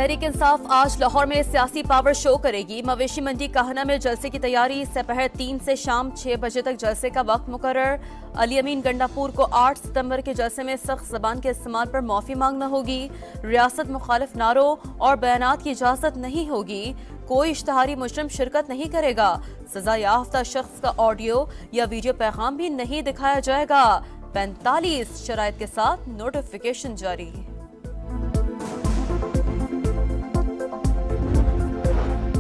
तहरीक इंसाफ आज लाहौर में सियासी पावर शो करेगी। मवेशी मंडी काहना में जलसे की तैयारी। दोपहर 3 से शाम 6 बजे तक जलसे का वक्त मुकर्रर। अली अमीन गंडापुर को 8 सितंबर के जलसे में सख्त जबान के इस्तेमाल पर माफी मांगना होगी। रियासत मुखालिफ नारों और बयानात की इजाजत नहीं होगी। कोई इश्तहारी मुजरिम शिरकत नहीं करेगा। सजा याफ्ता शख्स का ऑडियो या वीडियो पैगाम भी नहीं दिखाया जाएगा। 45 शराइत के साथ नोटिफिकेशन जारी।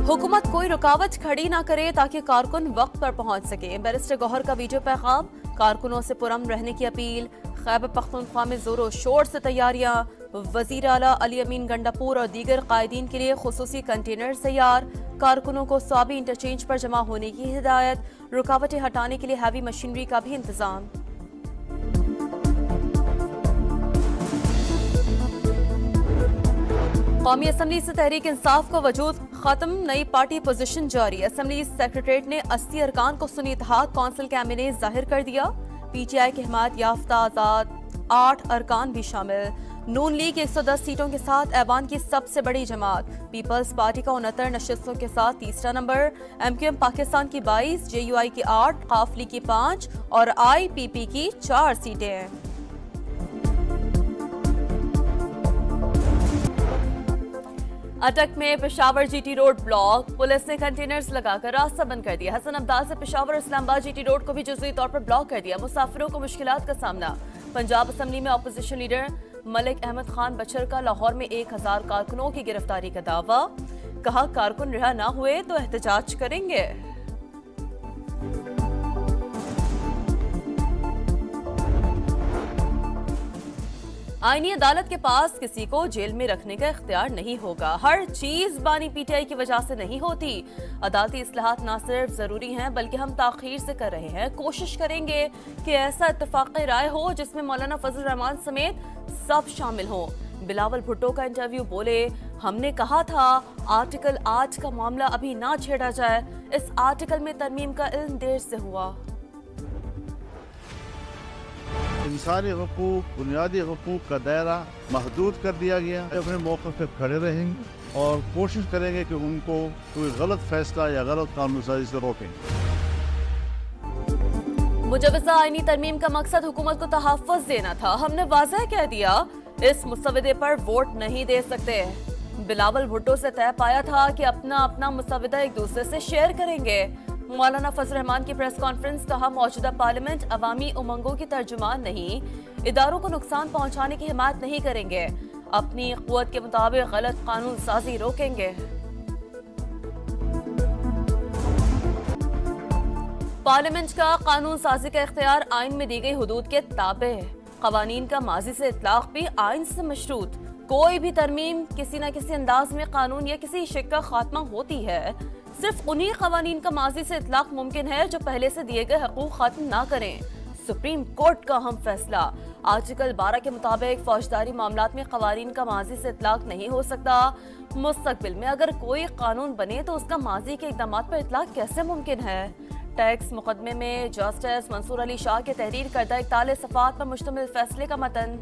हुकूमत कोई रुकावट खड़ी ना करे ताकि कारकुन वक्त पर पहुंच सके। बैरिस्टर गौहर का वीडियो पैगाम। कारकुनों से पुरअमन रहने की अपील। खैबर पख्तूनख्वा में जोरों शोर से तैयारियां। वजीर आला अली अमीन गंडापुर और दीगर कायदीन के लिए खुसूसी कंटेनर तैयार। कारकुनों को स्वाबी इंटरचेंज पर जमा होने की हिदायत। रुकावटें हटाने के लिए हैवी मशीनरी का भी इंतजाम। कौमी असम्बली से तहरीक इंसाफ को वजूद खत्म। नई पार्टी पोजीशन जारी। असम्बली सेक्रेटरीट ने 80 अरकान को सुनी इत्तेहाद कौंसिल कैबिनेट ने जाहिर कर दिया। पीटीआई की हिमायत याफ्ता आजाद 8 अरकान भी शामिल। नून लीग 110 सीटों के साथ ऐवान की सबसे बड़ी जमात। पीपल्स पार्टी का 69 नशिस्तों के साथ तीसरा नंबर। एमक्यूएम पाकिस्तान की 22, जेयूआई की 8, काफली की 5 और आईपीपी की 4 सीटें। अटक में Peshawar GT road block. Police ने कंटेनर्स लगाकर रास्ता बंद कर दिया। हसन अब्दाल से पेशावर इस्लामाबाद जीटी रोड को भी जुज़वी तौर पर ब्लॉक कर दिया। मुसाफिरों को मुश्किलात का सामना। पंजाब असम्बली में अपोजिशन लीडर मलिक अहमद खान बचर का लाहौर में 1000 कारकुनों की गिरफ्तारी का दावा। कहा कारकुन रिहा ना हुए तो एहतजाज करेंगे। आईनी अदालत के पास किसी को जेल में रखने का इख्तियार नहीं होगा। हर चीज बानी पीटीआई की वजह से नहीं होती। अदालती इस्लाहात न सिर्फ जरूरी हैं बल्कि हम ताखीर से कर रहे हैं। कोशिश करेंगे कि ऐसा इत्तफाक़ राय हो जिसमें मौलाना फजल रहमान समेत सब शामिल हों। बिलावल भुट्टो का इंटरव्यू। बोले, हमने कहा था आर्टिकल 8 का मामला अभी ना छेड़ा जाए। इस आर्टिकल में तरमीम का इल्म देर से हुआ। इंसानी हकूक, बुनियादी हकूक का दायरा महदूद कर दिया गया। अपने मौके पे खड़े रहेंगे और कोशिश करेंगे कि उनको कोई गलत फैसला या गलत कानून साजी से रोकें। मुजव्वज़ा आईनी तरमीम का मकसद हुकूमत को तहफ़्फ़ुज़ देना था। हमने वाज़ह कह दिया इस मुसव्वदे पर वोट नहीं दे सकते। बिलावल भुट्टो से तय पाया था कि अपना अपना मुसव्वदा एक दूसरे से शेयर करेंगे। मौलाना फजल रहमान की प्रेस कॉन्फ्रेंस। कहा मौजूदा पार्लियामेंट अवामी उमंगों की तर्जुमान नहीं। इदारों को नुकसान पहुंचाने की हिमायत नहीं करेंगे। अपनी क़ुव्वत के मुताबिक गलत कानून साजी रोकेंगे। पार्लियामेंट का कानून साजी का इख्तियार आइन में दी गई हुदूद के ताबे है। कवानीन का माजी से इतलाक भी आइन से मशरूत। कोई भी तरमीम किसी न किसी अंदाज में कानून या किसी शिक का खात्मा होती है। सिर्फ उन्हीं कवानीन का माजी से इतलाक मुमकिन है जो पहले से दिए गए हकूक खत्म ना करें। सुप्रीम कोर्ट का अहम फैसला। आर्टिकल 12 के मुताबिक फौजदारी मामलात में कवानीन का माजी से इतलाक नहीं हो सकता। मुस्तकबिल में अगर कोई कानून बने तो उसका माजी के इक़दाम पर इतलाक कैसे मुमकिन है। टैक्स मुकदमे में जस्टिस मंसूर अली शाह के तहरीर करदा 41 सफ़ात पर मुश्तमिल फैसले का मतन।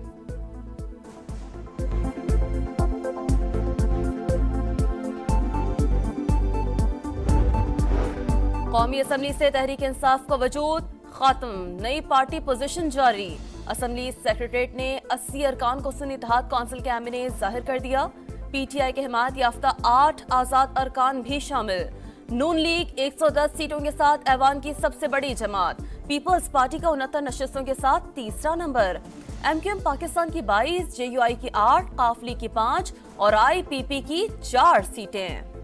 कौमी असम्बली से तहरीक इंसाफ का वजूद खत्म। नई पार्टी पोजीशन जारी। असम्बली सेक्रेटरीट ने 80 अरकान को सुनी इत्तेहाद कौंसिल कैबिनेट ने जाहिर कर दिया। पीटीआई के हिमायत याफ्ता 8 आजाद अरकान भी शामिल। नून लीग 110 सीटों के साथ ऐवान की सबसे बड़ी जमात। पीपल्स पार्टी का 69 नशिस्तों के साथ तीसरा नंबर। एमक्यूएम पाकिस्तान की 22, जेयूआई की 8, काफली की 5 और आईपीपी की 4 सीटें।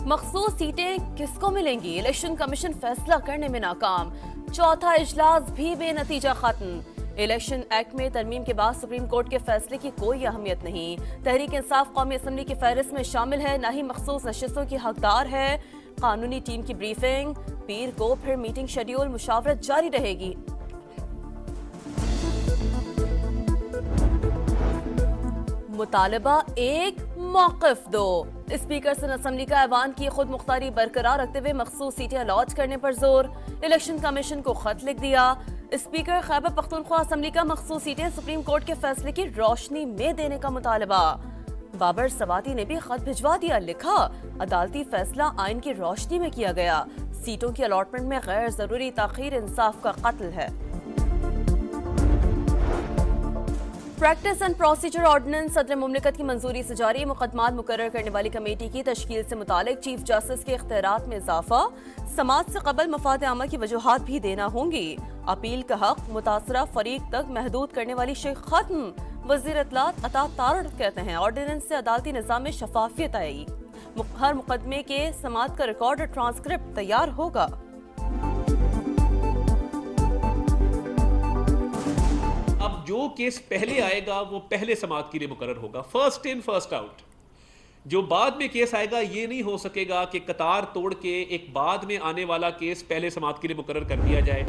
मखसूस सीटें किसको मिलेंगी? इलेक्शन कमीशन फैसला करने में नाकाम। चौथा इजलास भी बेनतीजा खत्म। इलेक्शन एक्ट में तरमीम के बाद सुप्रीम कोर्ट के फैसले की कोई अहमियत नहीं। तहरीक इंसाफ कौमी असम्बली की फहरिस्त में शामिल है, न ही मखसूस नशिस्तों की हकदार है। कानूनी टीम की ब्रीफिंग। पीर को फिर मीटिंग शेड्यूल मुशावरत जारी रहेगी। मुतालबा एक, मौक़िफ़ दो। स्पीकर सन असम्बली का ऐवान की खुद मुख्तारी बरकरार रखते हुए मखसूस सीटें अलॉट करने पर जोर। इलेक्शन कमीशन को खत लिख दिया। स्पीकर खैबर पख्तूनख्वा असम्बली का मखसूस सीटें सुप्रीम कोर्ट के फैसले की रोशनी में देने का मुतालबा। बाबर सवाती ने भी खत भिजवा दिया, लिखा अदालती फैसला आइन की रोशनी में किया गया, सीटों की अलॉटमेंट में गैर जरूरी ताखीर इंसाफ का कत्ल है। प्रैक्टिस एंड प्रोसीजर ऑर्डिनेंस सदर मुमलिकत की मंजूरी से जारी। मुकदमात मुकर्रर करने वाली कमेटी की तश्कील से मुतालिक चीफ जस्टिस के इख्तियारात में इजाफा। समात से कबल मफाद आमा की वजूहात भी देना होंगी। अपील का हक मुतासरा फरीक तक महदूद करने वाली शेख खत्म। वजीर इत्तलात अता तारड़ कहते हैं ऑर्डिनेंस से अदालती निज़ाम में शफाफियत आएगी। हर मुकदमे के समात का रिकॉर्ड और ट्रांसक्रिप्ट तैयार होगा। अब जो केस पहले आएगा वो पहले समात के लिए मुकर्रर होगा, फर्स्ट इन फर्स्ट आउट। जो बाद में केस आएगा ये नहीं हो सकेगा कि कतार तोड़ के एक बाद में आने वाला केस पहले समात के लिए मुकर्रर कर दिया जाए।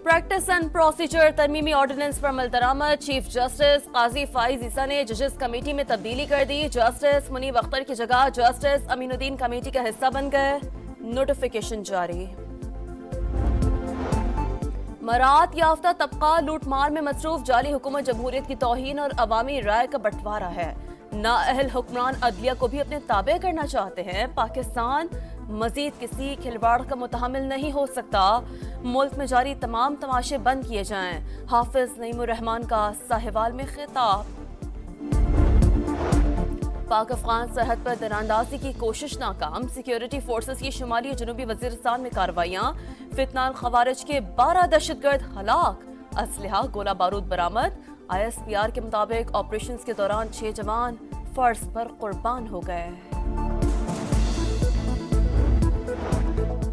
प्रैक्टिस एंड प्रोसीजर तरमीमी ऑर्डिनेंस पर अमल दरामद। चीफ जस्टिस काजी फाइज ईसा ने जजेस कमेटी में तब्दीली कर दी। जस्टिस मुनीब अख्तर की जगह जस्टिस अमीनुद्दीन कमेटी का हिस्सा बन गए। नोटिफिकेशन जारी। मरात याफ्ता तबका लूटमार में मसरूफ। जाली हुकूमत जमहूरियत की तौहीन और अवामी राय का बंटवारा है। नाअहल हुक्मरान अदलिया को भी अपने ताबे करना चाहते हैं। पाकिस्तान मजीद किसी खिलवाड़ का मुतहम्मिल नहीं हो सकता। मुल्क में जारी तमाम तमाशे बंद किए जाएं। हाफिज नईमुर रहमान का साहिवाल में खिताब। पाक अफगान सरहद पर दरांदाजी की कोशिश नाकाम। सिक्योरिटी फोर्सेस की शुमाली जनूबी वजीरिस्तान में कार्रवाइयां। फितनाल खवारिज के 12 दहशतगर्द हलाक। असलहा गोला बारूद बरामद। ISPR के मुताबिक ऑपरेशंस के दौरान 6 जवान फर्ज पर कुर्बान हो गए।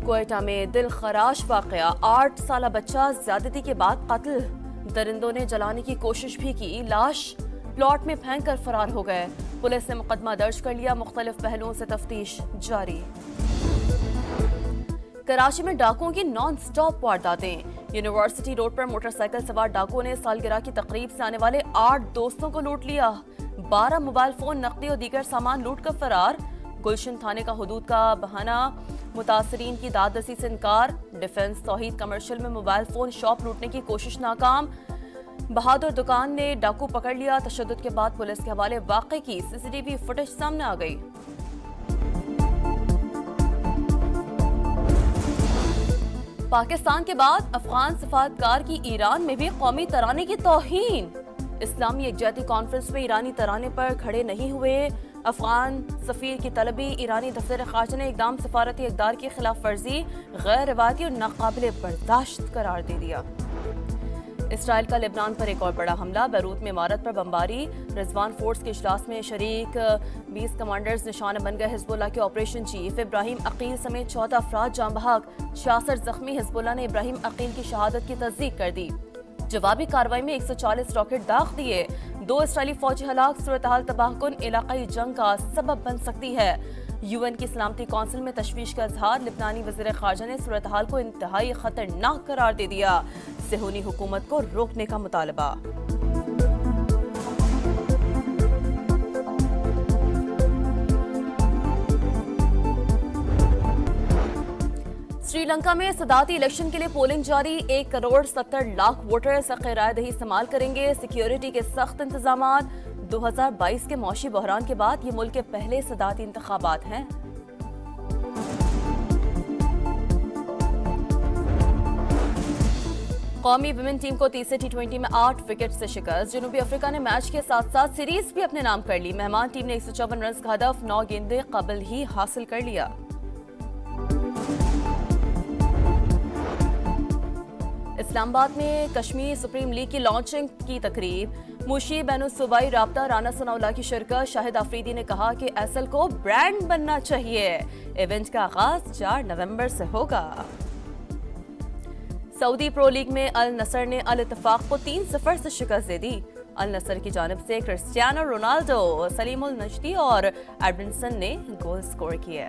क्वेटा में दिल खराश वाकया। 8 साला बच्चा ज्यादती के बाद कत्ल। दरिंदों ने जलाने की कोशिश भी की। लाश प्लॉट में फेंक कर फरार हो गए। पुलिस ने मुकदमा दर्ज कर लिया। मुख्तलिफ पहलुओं से तफ्तीश जारी। कराची में डाकुओं की नॉन स्टॉप वारदातें। यूनिवर्सिटी रोड पर मोटरसाइकिल सवार डाकुओं ने सालगिरह की तकरीब से आने वाले 8 दोस्तों को लूट लिया। 12 मोबाइल फोन, नकदी और दीगर सामान लूट कर फरार। गुलशन थाने का हुदूद का बहाना। मुतासरीन की दादरसी से इनकार। डिफेंस तौहीद कमर्शियल में मोबाइल फोन शॉप लूटने की कोशिश नाकाम। बहादुर दुकान ने डाकू पकड़ लिया। तशद्दुद के बाद पुलिस के हवाले वाक़े की CCTV फुटेज सामने आ गई। पाकिस्तान के बाद अफगान सफारतकार की ईरान में भी कौमी तराने की तौहीन। इस्लामी यकजहती कॉन्फ्रेंस में ईरानी तराने पर खड़े नहीं हुए। अफगान सफीर की तलबी। ईरानी दफ्तर खारजा ने इकदाम सफारती इक़दार की खिलाफ वर्जी गैर रवायती और नाकाबिले बर्दाश्त करार दे दिया। इसराइल का लेबनान पर एक और बड़ा हमला। बैरूत में इमारत पर बमबारी। रिजवान फोर्स के इजलास में शरीक 20 कमांडर्स निशाने बन गए। हिजबुल्लाह के ऑपरेशन चीफ इब्राहिम अकील समेत 14 अफराद जाँ बहक, 66 जख्मी। हिजबुल्लाह ने इब्राहिम अकील की शहादत की तस्दीक कर दी। जवाबी कार्रवाई में 140 रॉकेट दाग दिए। 2 इसराइली फौजी हलाक। सूरत हाल तबाहकुन इलाकाई जंग का सबब बन सकती है। UN की सलामती कौंसिल में तशवीश का इजहार। लिबनानी वज़ीर ख़ारजा ने सूरत हाल को इंतहाई खतरनाक करार दे दिया। सेहूनी हुकूमत को रोकने का मुतालबा। श्रीलंका में सदाती इलेक्शन के लिए पोलिंग जारी। 1 करोड़ 70 लाख वोटर्स हक़ रायदही इस्तेमाल करेंगे। सिक्योरिटी के सख्त इंतजामात। 2022 के मौशी बहरान के बाद ये मुल्क के पहले सदाती इंतखाबात हैं। कौमी विमेन टीम को तीसरे T20 में 8 विकेट से शिकस्त। जनूबी अफ्रीका ने मैच के साथ साथ सीरीज भी अपने नाम कर ली। मेहमान टीम ने 154 रन का हदफ 9 गेंदें कबल ही हासिल कर लिया। इस्लामाबाद में कश्मीर सुप्रीम लीग की लॉन्चिंग की तकरीब। मुशी बैनुल-सूबाई राब्ता राना सनाउल्लाह की शिरकत। शाहिद आफरीदी ने कहा कि एसएल को ब्रांड बनना चाहिए। इवेंट का आगाज 4 नवंबर से होगा। सऊदी प्रो लीग में अल नसर ने अल इत्तेफाक को 3-0 से शिकस्त दे दी। अल नसर की जानिब से क्रिस्टियानो रोनाल्डो, सलीमुल नजदी और एडमिंसन ने गोल स्कोर किए।